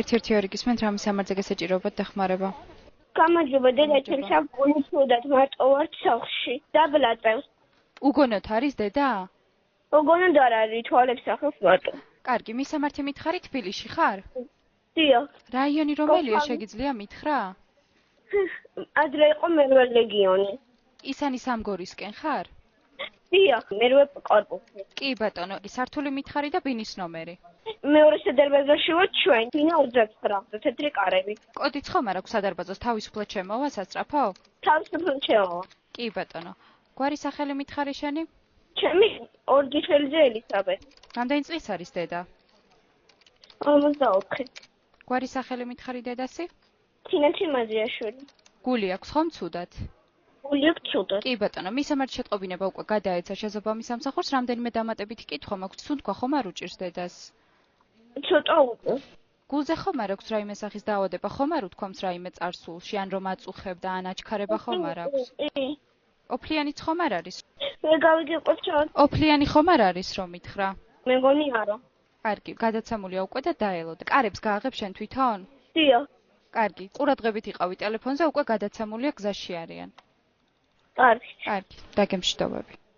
ერთ-ერთი ორი გისმენთ, რამე სამარძე გესაჭიროებათ დახმარება. გამარჯობა დედა, ჩემ საფონი თუდად მარტო ვარ სახლში. დაბლაწევს. უგონოთ არის დედა? უგონოდ არ არის, თვალებს ახავს მარტო. კარგი, მისამართი მითხარი თბილისში ხარ? დიახ. რაიონი რომელია შეგიძლია მითხრა? ადრე იყო მერვე ლეგიონი. ისანი სამგორისკენ ხარ? დიახ, მერვე კორპუსი. კი ბატონო, სართული მითხარი და ბინის ნომერი. მეორე სადარბაზოში ვარ ჩვენ, ბინა 29, თეთრი კარები. კოდიც ხომ არ აქვს სადარბაზოს, თავისუფლად შემოვა სასწრაფო? თავისუფლად შემოვა. კი ბატონო. გვარი სახელი მითხარი შენი? ჩემი ორგიშელიძე ელისაბედ. რამდენი წლის არის დედა? 54. გვარი სახელი მითხარი დედასი? თინათი მაზიაშვილი. გული აქვს ხომ ცუდად? გული აქვს ცუდად. კი ბატონო, მისამართი შეტყობინება უკვე გადაეცა შესაბამის სამსახურს, რამდენიმე დამატებითი კითხვა მაქვს, თუნდქვა ხომ არ უჭირს დედას? ცოტა უკვე. გულზე ხომ არ აქვს რაიმე სახის დაავადება, ხომ არ უთქვამს რაიმე წარსულში, ან რომ აწუხებდა, ან აჩქარება ხომ არ აქვს? ოფლიანიც ხომ არ არის? მე გავიგეყოთ. ოფლიანი ხომ არ არის რომ მითხრა? მე მგონი არა. კარგი, გადაცემულია უკვე და დაელოდე. კარებს გააღებ შენ თვითონ? დიახ. კარგი, ყურადღებით იყავი ტელეფონზე, უკვე გადაცემულია გზაში არიან. კარგი. კარგი, დაგემშვიდობები.